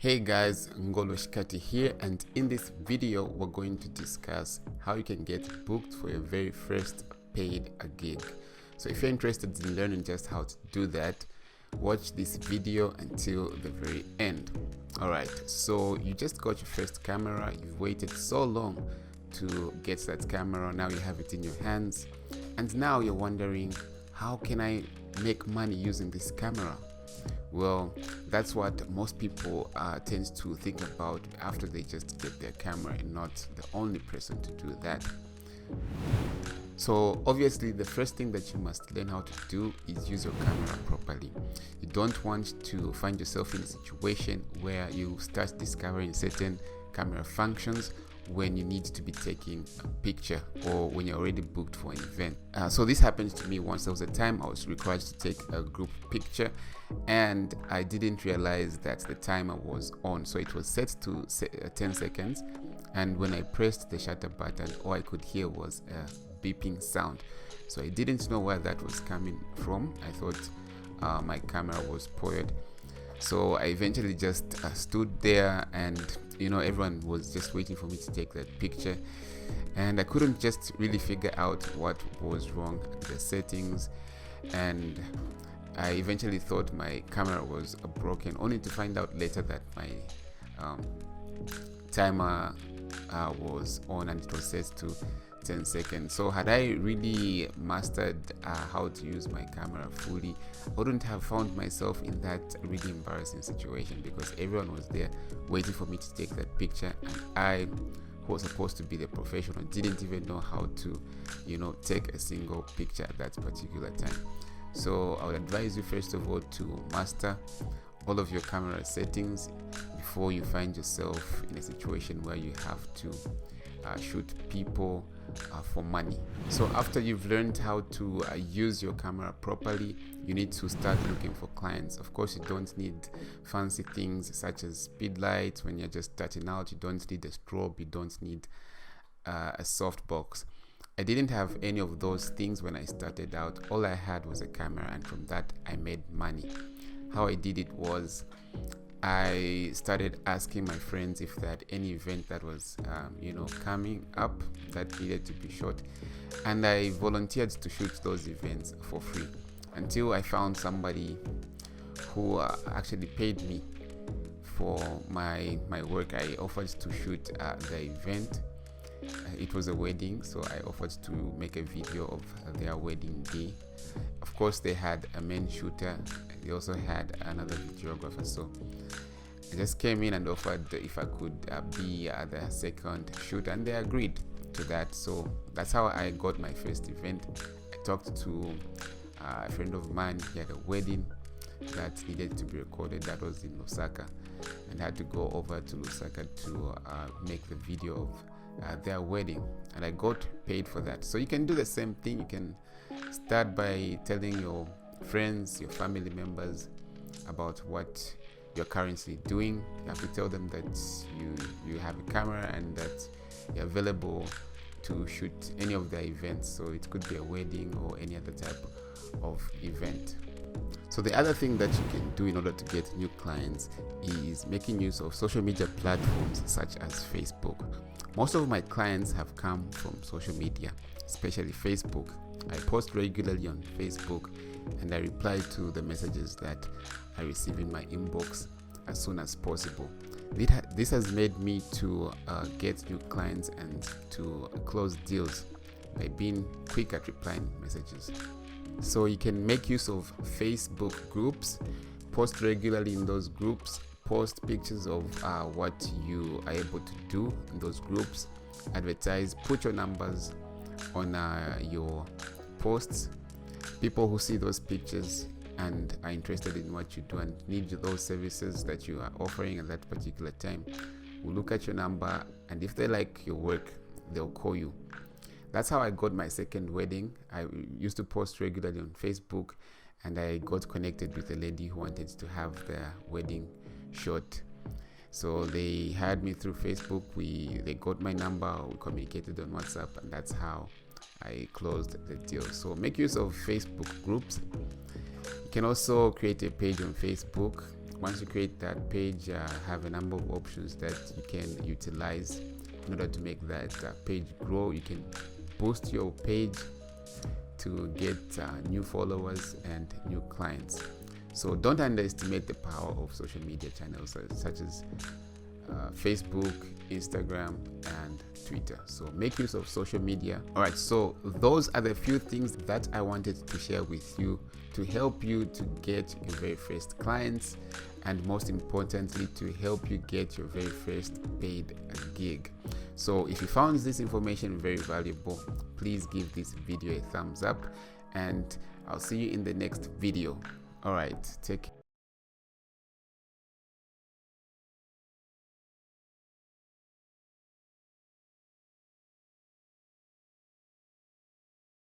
Hey guys, Ngolo Shikati here, and in this video we're going to discuss how you can get booked for your very first paid gig. So if you're interested in learning just how to do that, watch this video until the very end. Alright, so you just got your first camera, you've waited so long to get that camera, now you have it in your hands, and now you're wondering, how can I make money using this camera? Well, that's what most people tend to think about after they just get their camera, and not the only person to do that. So obviously the first thing that you must learn how to do is use your camera properly. You don't want to find yourself in a situation where you start discovering certain camera functions when you need to be taking a picture or when you're already booked for an event. So this happened to me once. There was a time I was required to take a group picture and I didn't realize that the timer was on, so it was set to 10 seconds, and when I pressed the shutter button, all I could hear was a beeping sound. So I didn't know where that was coming from. I thought my camera was spoiled. So I eventually just stood there, and everyone was just waiting for me to take that picture, and I couldn't just really figure out what was wrong with the settings, and I eventually thought my camera was broken, only to find out later that my timer was on and it was set to 10 seconds. So had I really mastered how to use my camera fully, I wouldn't have found myself in that really embarrassing situation, because everyone was there waiting for me to take that picture, and I, who was supposed to be the professional, didn't even know how to take a single picture at that particular time. So I would advise you, first of all, to master all of your camera settings before you find yourself in a situation where you have to shoot people for money. So after you've learned how to use your camera properly, you need to start looking for clients. Of course, you don't need fancy things such as speed lights when you're just starting out. You don't need a strobe, you don't need a softbox. I didn't have any of those things when I started out. All I had was a camera, and from that I made money. How I did it was, I started asking my friends if they had any event that was coming up that needed to be shot, and I volunteered to shoot those events for free until I found somebody who actually paid me for my work. I offered to shoot the event. It was a wedding, so I offered to make a video of their wedding day. Of course, they had a main shooter, they also had another videographer, so I just came in and offered if I could be the second shooter, and they agreed to that. So that's how I got my first event. I talked to a friend of mine. He had a wedding that needed to be recorded. That was in Lusaka, and I had to go over to Lusaka to make the video of their wedding, and I got paid for that. So you can do the same thing. You can start by telling your friends, your family members about what you're currently doing. You have to tell them that you have a camera and that you're available to shoot any of their events. So it could be a wedding or any other type of event. So the other thing that you can do in order to get new clients is making use of social media platforms such as Facebook. Most of my clients have come from social media, especially Facebook. I post regularly on Facebook, and I reply to the messages that I receive in my inbox as soon as possible. This has made me to get new clients and to close deals by being quick at replying messages. So you can make use of Facebook groups, post regularly in those groups, post pictures of what you are able to do in those groups, advertise, put your numbers on your posts. People who see those pictures and are interested in what you do and need those services that you are offering at that particular time will look at your number, and if they like your work, they'll call you. That's how I got my second wedding. I used to post regularly on Facebook, and I got connected with a lady who wanted to have their wedding shot. So they hired me through Facebook. They got my number, we communicated on WhatsApp, and that's how I closed the deal. So make use of Facebook groups. You can also create a page on Facebook. once you create that page, have a number of options that you can utilize in order to make that page grow. You can boost your page to get new followers and new clients. So don't underestimate the power of social media channels such as Facebook, Instagram, and Twitter. So make use of social media. All right, so those are the few things that I wanted to share with you to help you to get your very first clients, and most importantly, to help you get your very first paid gig. So if you found this information very valuable, please give this video a thumbs up, and I'll see you in the next video. All right, take care.